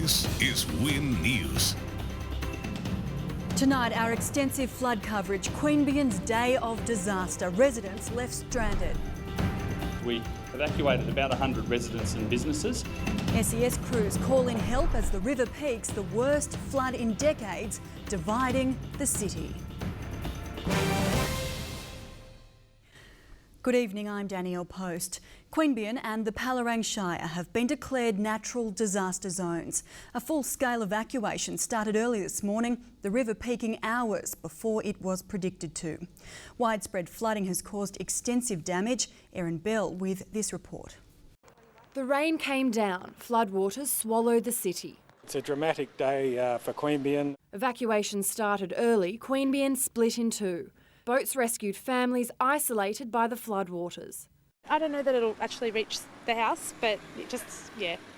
This is WIN News. Tonight, our extensive flood coverage, Queanbeyan's day of disaster. Residents left stranded. We evacuated about 100 residents and businesses. SES crews call in help as the river peaks, the worst flood in decades, dividing the city. Good evening, I'm Danielle Post. Queanbeyan and the Palerang Shire have been declared natural disaster zones. A full-scale evacuation started early this morning, the river peaking hours before it was predicted to. Widespread flooding has caused extensive damage. Erin Bell with this report. The rain came down, floodwaters swallowed the city. It's a dramatic day for Queanbeyan. Evacuation started early, Queanbeyan split in two. Boats rescued families isolated by the floodwaters. I don't know that it'll actually reach the house, but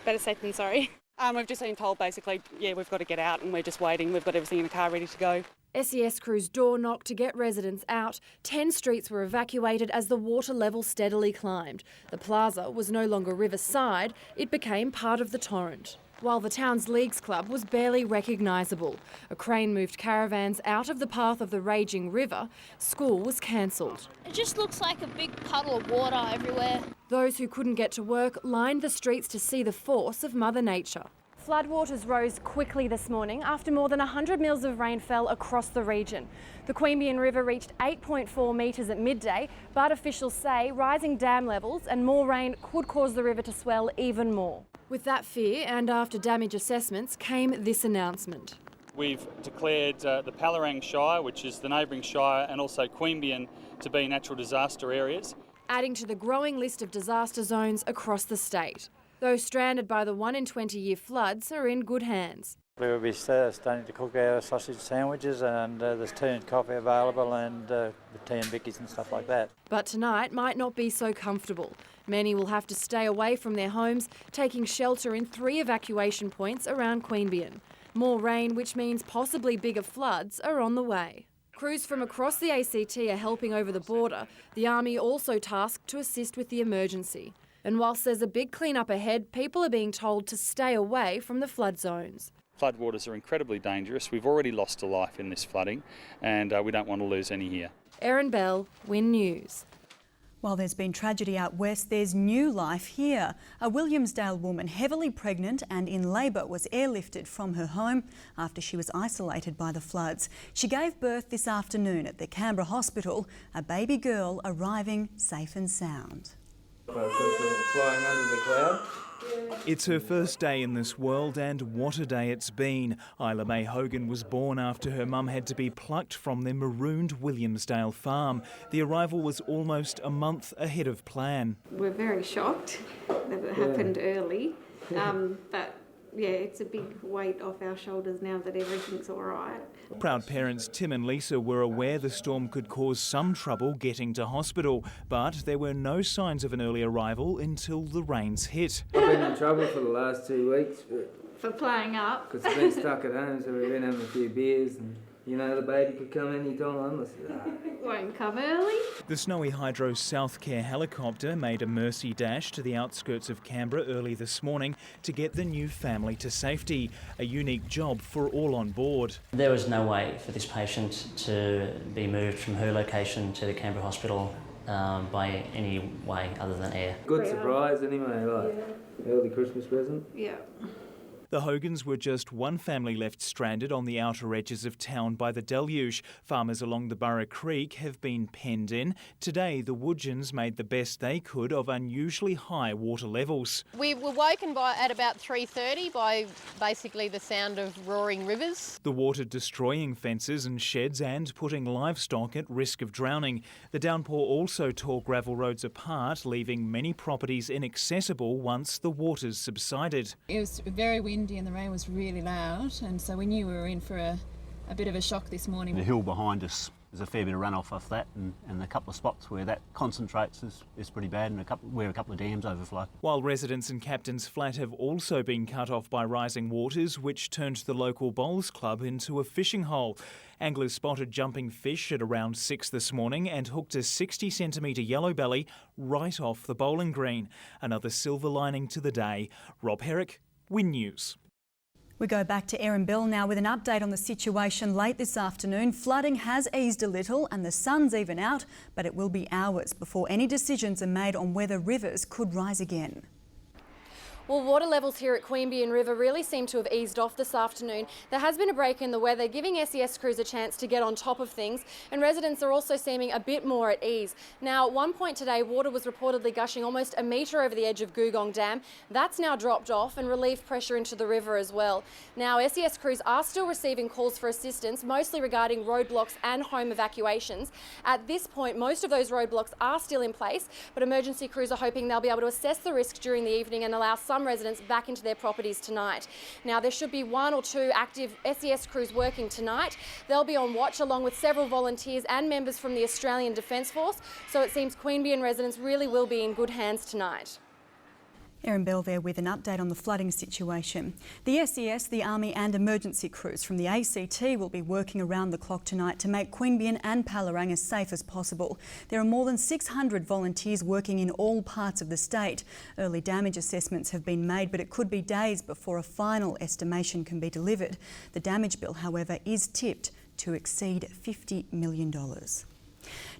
better safe than sorry. We've just been told basically, we've got to get out and we're just waiting. We've got everything in the car ready to go. SES crews door knocked to get residents out. 10 streets were evacuated as the water level steadily climbed. The plaza was no longer riverside, it became part of the torrent. While the town's leagues club was barely recognisable. A crane moved caravans out of the path of the raging river. School was cancelled. It just looks like a big puddle of water everywhere. Those who couldn't get to work lined the streets to see the force of Mother Nature. Floodwaters rose quickly this morning after more than 100 mils of rain fell across the region. The Queanbeyan River reached 8.4 metres at midday, but officials say rising dam levels and more rain could cause the river to swell even more. With that fear and after damage assessments came this announcement. We've declared the Palerang Shire, which is the neighbouring shire, and also Queanbeyan to be natural disaster areas. Adding to the growing list of disaster zones across the state. Those stranded by the 1 in 20-year floods are in good hands. We'll be starting to cook our sausage sandwiches and there's tea and coffee available and the tea and bickies and stuff like that. But tonight might not be so comfortable. Many will have to stay away from their homes, taking shelter in 3 evacuation points around Queanbeyan. More rain, which means possibly bigger floods, are on the way. Crews from across the ACT are helping over the border. The Army also tasked to assist with the emergency. And whilst there's a big clean-up ahead, people are being told to stay away from the flood zones. Floodwaters are incredibly dangerous. We've already lost a life in this flooding and we don't want to lose any here. Erin Bell, WIN News. While there's been tragedy out west, there's new life here. A Williamsdale woman heavily pregnant and in labour was airlifted from her home after she was isolated by the floods. She gave birth this afternoon at the Canberra hospital, a baby girl arriving safe and sound. Flying under the cloud. It's her first day in this world and what a day it's been. Isla May Hogan was born after her mum had to be plucked from their marooned Williamsdale farm. The arrival was almost a month ahead of plan. We're very shocked that it happened early, but it's a big weight off our shoulders now that everything's all right. Proud parents Tim and Lisa were aware the storm could cause some trouble getting to hospital, but there were no signs of an early arrival until the rains hit. I've been in trouble for the last 2 weeks. For playing up. Because I've been stuck at home, so we've been having a few beers and, the baby could come any time. I said, Won't come early. The Snowy Hydro South Care helicopter made a mercy dash to the outskirts of Canberra early this morning to get the new family to safety, a unique job for all on board. There was no way for this patient to be moved from her location to the Canberra hospital by any way other than air. Good surprise anyway, early Christmas present. Yeah. The Hogans were just one family left stranded on the outer edges of town by the deluge. Farmers along the Burra Creek have been penned in. Today, the Woodgens made the best they could of unusually high water levels. We were woken at about 3:30 by basically the sound of roaring rivers. The water destroying fences and sheds and putting livestock at risk of drowning. The downpour also tore gravel roads apart, leaving many properties inaccessible once the waters subsided. It was very windy and the rain was really loud, and so we knew we were in for a bit of a shock this morning. The hill behind us, there's a fair bit of runoff off that, and a couple of spots where that concentrates is pretty bad, and where a couple of dams overflow. While residents in Captain's Flat have also been cut off by rising waters, which turned the local bowls club into a fishing hole. Anglers spotted jumping fish at around 6 this morning and hooked a 60-centimetre yellow belly right off the bowling green. Another silver lining to the day. Rob Herrick, WIN News. We go back to Erin Bell now with an update on the situation late this afternoon. Flooding has eased a little and the sun's even out, but it will be hours before any decisions are made on whether rivers could rise again. Well, water levels here at Queanbeyan River really seem to have eased off this afternoon. There has been a break in the weather, giving SES crews a chance to get on top of things, and residents are also seeming a bit more at ease. Now, at one point today, water was reportedly gushing almost a metre over the edge of Googong Dam. That's now dropped off and relieved pressure into the river as well. Now, SES crews are still receiving calls for assistance, mostly regarding roadblocks and home evacuations. At this point, most of those roadblocks are still in place, but emergency crews are hoping they'll be able to assess the risk during the evening and allow some residents back into their properties tonight. Now, there should be 1 or 2 active SES crews working tonight. They'll be on watch along with several volunteers and members from the Australian Defence Force, so it seems Queanbeyan residents really will be in good hands tonight. Erin Bell there with an update on the flooding situation. The SES, the Army and emergency crews from the ACT will be working around the clock tonight to make Queanbeyan and Palorang as safe as possible. There are more than 600 volunteers working in all parts of the state. Early damage assessments have been made, but it could be days before a final estimation can be delivered. The damage bill, however, is tipped to exceed $50 million.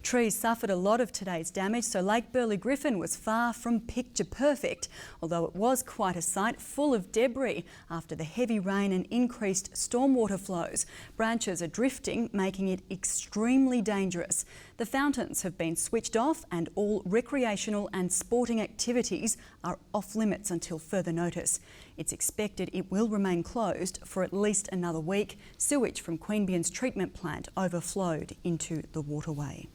Trees suffered a lot of today's damage, so Lake Burley Griffin was far from picture perfect, although it was quite a sight full of debris after the heavy rain and increased stormwater flows. Branches are drifting, making it extremely dangerous. The fountains have been switched off and all recreational and sporting activities are off limits until further notice. It's expected it will remain closed for at least another week. Sewage from Queanbeyan's treatment plant overflowed into the waterway.